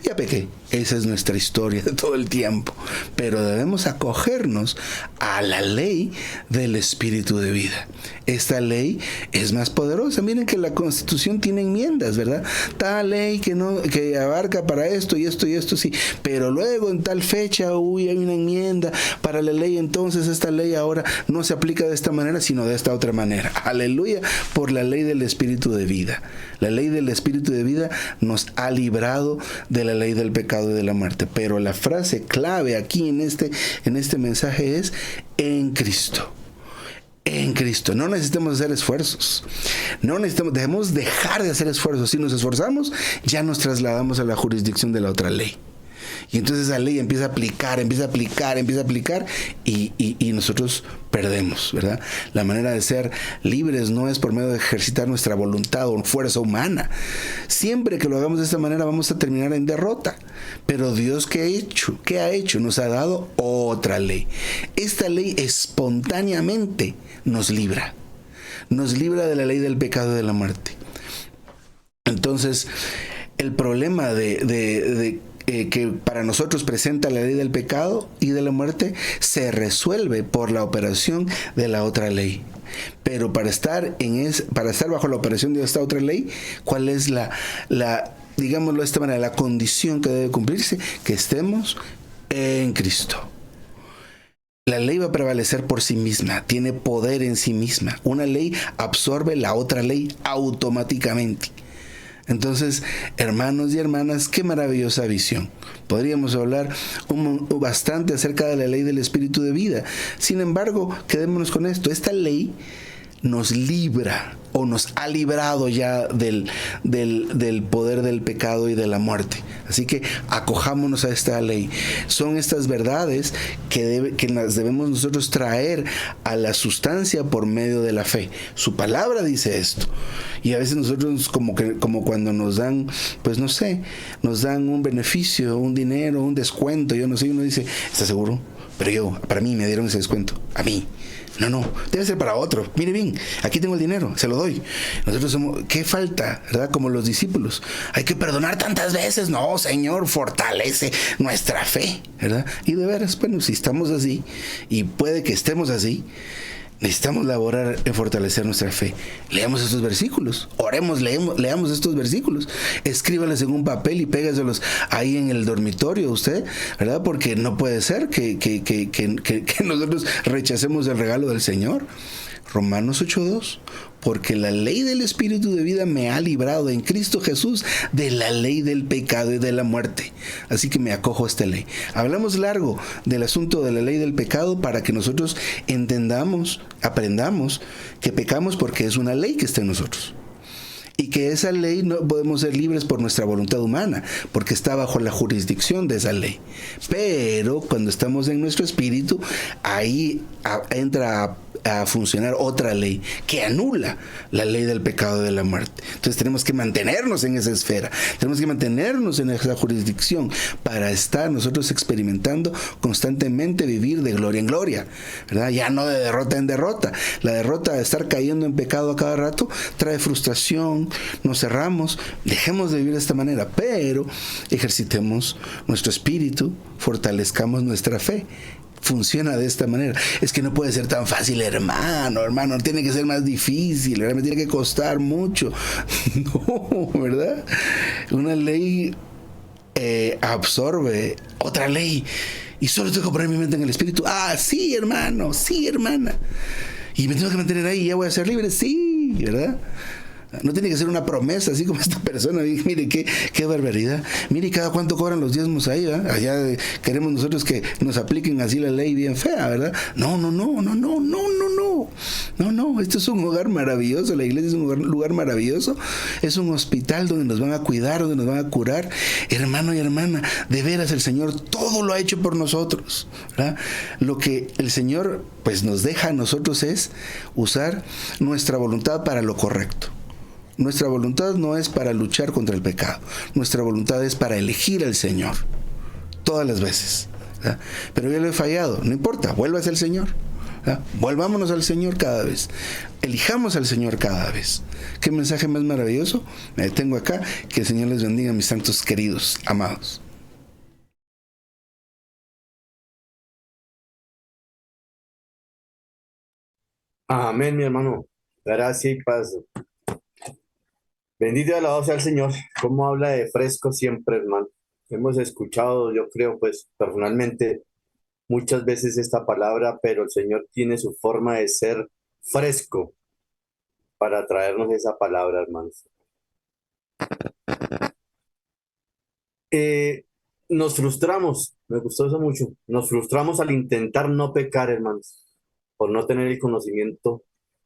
ya pequé. Esa es nuestra historia de todo el tiempo. Pero debemos acogernos a la ley del Espíritu de vida. Esta ley es más poderosa. Miren que la Constitución tiene enmiendas, ¿verdad? Tal ley que abarca para esto y esto y esto, sí. Pero luego en tal fecha, hay una enmienda para la ley. Entonces esta ley ahora no se aplica de esta manera, sino de esta otra manera. Aleluya, por la ley del Espíritu de vida. La ley del Espíritu de vida nos ha librado de la ley del pecado y de la muerte. Pero la frase clave aquí en este mensaje es: en Cristo. En Cristo. No necesitamos hacer esfuerzos. Debemos dejar de hacer esfuerzos. Si nos esforzamos, ya nos trasladamos a la jurisdicción de la otra ley. Y entonces esa ley empieza a aplicar y nosotros perdemos, ¿verdad? La manera de ser libres no es por medio de ejercitar nuestra voluntad o fuerza humana. Siempre que lo hagamos de esta manera vamos a terminar en derrota. Pero Dios, ¿qué ha hecho? ¿Qué ha hecho? Nos ha dado otra ley. Esta ley espontáneamente nos libra. Nos libra de la ley del pecado y de la muerte. Entonces, el problema que para nosotros presenta la ley del pecado y de la muerte se resuelve por la operación de la otra ley. Pero para estar bajo la operación de esta otra ley, ¿cuál es digámoslo de esta manera, la condición que debe cumplirse? Que estemos en Cristo. La ley va a prevalecer por sí misma, tiene poder en sí misma. Una ley absorbe la otra ley automáticamente. Entonces, hermanos y hermanas, qué maravillosa visión. Podríamos hablar bastante acerca de la ley del espíritu de vida. Sin embargo, quedémonos con esto. Esta ley nos libra o nos ha librado ya del poder del pecado y de la muerte. Así que acojámonos a esta ley. Son estas verdades que las debemos nosotros traer a la sustancia por medio de la fe. Su palabra dice esto. Y a veces nosotros como cuando nos dan, pues no sé, nos dan un beneficio, un dinero, un descuento, yo no sé, uno dice, ¿estás seguro? Pero para mí me dieron ese descuento, a mí. No, debe ser para otro. Mire bien, aquí tengo el dinero, se lo doy. Nosotros somos, ¿qué falta? ¿Verdad? Como los discípulos. Hay que perdonar tantas veces. No, Señor, fortalece nuestra fe, ¿verdad? Y de veras, bueno, si estamos así, y puede que estemos así, necesitamos laborar en fortalecer nuestra fe. Leamos estos versículos, oremos, leamos estos versículos, escríbalos en un papel y pégaselos ahí en el dormitorio usted, ¿verdad? Porque no puede ser que nosotros rechacemos el regalo del Señor. Romanos 8:2, porque la ley del Espíritu de vida me ha librado en Cristo Jesús de la ley del pecado y de la muerte. Así que me acojo a esta ley. Hablamos largo del asunto de la ley del pecado para que nosotros entendamos, aprendamos que pecamos porque es una ley que está en nosotros. Y que esa ley no podemos ser libres por nuestra voluntad humana, porque está bajo la jurisdicción de esa ley. Pero cuando estamos en nuestro espíritu, ahí entra a funcionar otra ley que anula la ley del pecado y de la muerte. Entonces tenemos que mantenernos en esa esfera, tenemos que mantenernos en esa jurisdicción para estar nosotros experimentando constantemente vivir de gloria en gloria, ¿verdad? Ya no de derrota en derrota. La derrota de estar cayendo en pecado a cada rato trae frustración, nos cerramos, dejemos de vivir de esta manera, pero ejercitemos nuestro espíritu, fortalezcamos nuestra fe. Funciona de esta manera. Es que no puede ser tan fácil, hermano, tiene que ser más difícil, ¿verdad? Me tiene que costar mucho. No, ¿verdad? Una ley absorbe otra ley y solo tengo que poner mi mente en el espíritu. Ah, sí, hermano, sí, hermana. Y me tengo que mantener ahí, ya voy a ser libre, sí, ¿verdad? No tiene que ser una promesa, así como esta persona. Mire, qué barbaridad. Mire, cada cuánto cobran los diezmos ahí, ¿verdad? Allá queremos nosotros que nos apliquen así la ley bien fea, ¿verdad? No. Esto es un hogar maravilloso. La iglesia es un lugar maravilloso. Es un hospital donde nos van a cuidar, donde nos van a curar. Hermano y hermana, de veras el Señor todo lo ha hecho por nosotros, ¿verdad? Lo que el Señor pues nos deja a nosotros es usar nuestra voluntad para lo correcto. Nuestra voluntad no es para luchar contra el pecado. Nuestra voluntad es para elegir al Señor. Todas las veces. ¿Verdad? Pero yo lo he fallado. No importa, vuélvase al Señor. ¿Verdad? Volvámonos al Señor cada vez. Elijamos al Señor cada vez. ¿Qué mensaje más maravilloso? Me detengo acá. Que el Señor les bendiga, mis santos queridos, amados. Amén, mi hermano. Gracias y paz. Bendito y alabado sea el Señor. Cómo habla de fresco siempre, hermano. Hemos escuchado, yo creo, pues personalmente, muchas veces esta palabra, pero el Señor tiene su forma de ser fresco para traernos esa palabra, hermanos. Eh, Nos frustramos, me gustó eso mucho. Nos frustramos al intentar no pecar, hermanos, por no tener el conocimiento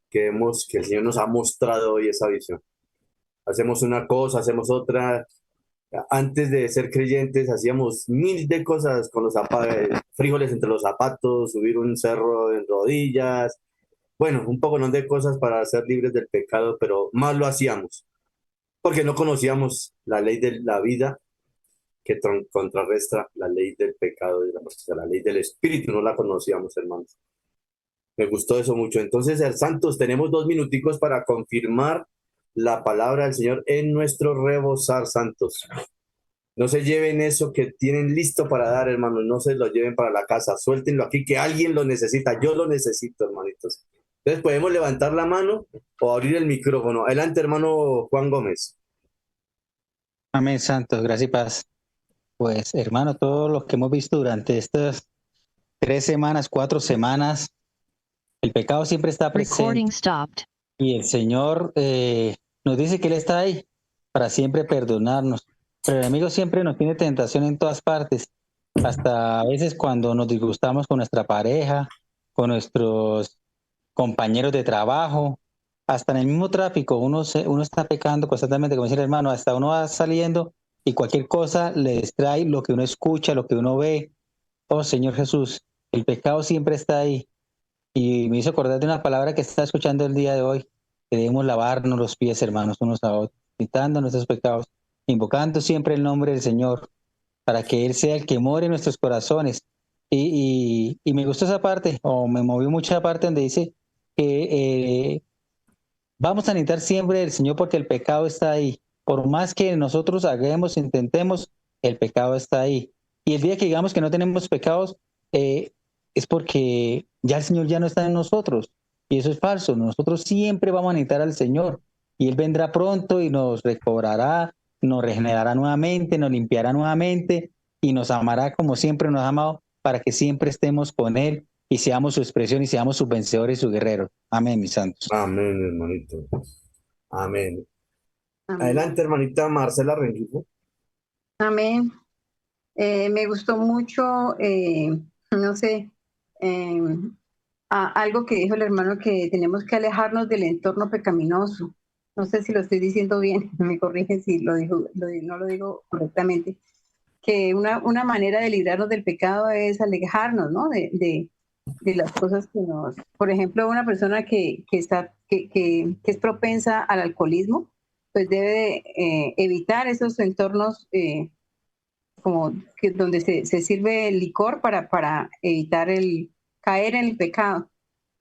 que el Señor nos ha mostrado hoy esa visión. Hacemos una cosa, hacemos otra. Antes de ser creyentes hacíamos mil de cosas con los frijoles entre los zapatos, subir un cerro en rodillas, bueno, un poco de cosas para ser libres del pecado, pero más lo hacíamos, porque no conocíamos la ley de la vida que contrarresta la ley del pecado y de la muerte, o sea, la ley del espíritu, no la conocíamos, hermanos. Me gustó eso mucho. Entonces, santos, tenemos 2 minuticos para confirmar la palabra del Señor en nuestro rebosar, santos. No se lleven eso que tienen listo para dar, hermanos. No se lo lleven para la casa. Suéltenlo aquí, que alguien lo necesita. Yo lo necesito, hermanitos. Entonces, podemos levantar la mano o abrir el micrófono. Adelante, hermano Juan Gómez. Amén, santos, gracias y paz. Pues, hermano, todo lo que hemos visto durante estas 3 semanas, 4 semanas, el pecado siempre está presente. Recording stopped. Y el Señor nos dice que Él está ahí para siempre perdonarnos. Pero el enemigo siempre nos tiene tentación en todas partes. Hasta a veces cuando nos disgustamos con nuestra pareja, con nuestros compañeros de trabajo, hasta en el mismo tráfico, uno está pecando constantemente, como decía el hermano, hasta uno va saliendo y cualquier cosa le distrae lo que uno escucha, lo que uno ve. Oh Señor Jesús, el pecado siempre está ahí. Y me hizo acordar de una palabra que está escuchando el día de hoy, que debemos lavarnos los pies, hermanos, unos a otros, quitando nuestros pecados, invocando siempre el nombre del Señor, para que Él sea el que more en nuestros corazones. Y me gustó esa parte, o me movió mucho esa parte donde dice que vamos a necesitar siempre del Señor porque el pecado está ahí. Por más que nosotros hagamos, intentemos, el pecado está ahí. Y el día que digamos que no tenemos pecados, eh, es porque ya el Señor ya no está en nosotros. Y eso es falso. Nosotros siempre vamos a necesitar al Señor. Y Él vendrá pronto y nos recobrará, nos regenerará nuevamente, nos limpiará nuevamente y nos amará como siempre nos ha amado para que siempre estemos con Él y seamos su expresión y seamos sus vencedores y sus guerreros. Amén, mis santos. Amén, hermanito. Amén. Amén. Adelante, hermanita Marcela Rengifo. Amén. Me gustó mucho, no sé, eh, algo que dijo el hermano, que tenemos que alejarnos del entorno pecaminoso. No sé si lo estoy diciendo bien, me corrigen si no lo digo correctamente. Que una manera de librarnos del pecado es alejarnos, ¿no? De las cosas que nos... Por ejemplo, una persona que es propensa al alcoholismo, pues debe de, evitar esos entornos como que donde se sirve el licor para evitar el caer en el pecado.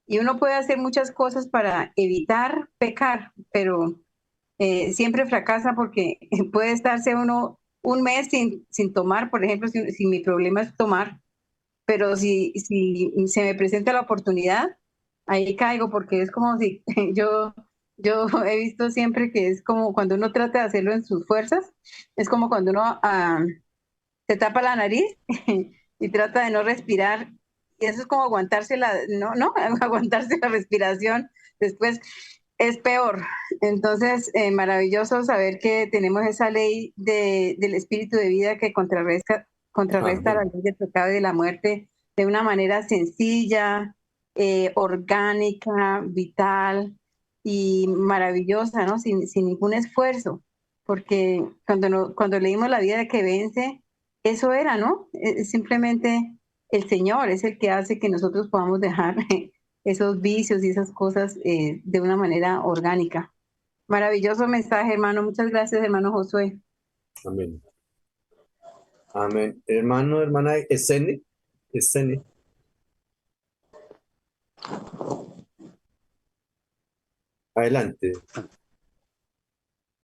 Y uno puede hacer muchas cosas para evitar pecar, pero siempre fracasa porque puede estarse uno un mes sin tomar, por ejemplo, si mi problema es tomar, pero si se me presenta la oportunidad, ahí caigo porque es como si yo he visto siempre que es como cuando uno trata de hacerlo en sus fuerzas, es como cuando uno se tapa la nariz y trata de no respirar. Y eso es como aguantarse no, aguantarse la respiración. Después es peor. Entonces, maravilloso saber que tenemos esa ley del espíritu de vida que contrarresta la Amén. ley del pecado y de la muerte de una manera sencilla, orgánica, vital y maravillosa, ¿no? Sin ningún esfuerzo. Porque cuando leímos la vida que vence, eso era, ¿no? Simplemente el Señor es el que hace que nosotros podamos dejar esos vicios y esas cosas de una manera orgánica. Maravilloso mensaje, hermano. Muchas gracias, hermano Josué. Amén. Amén. Hermano, hermana, Esene. Esene. Adelante.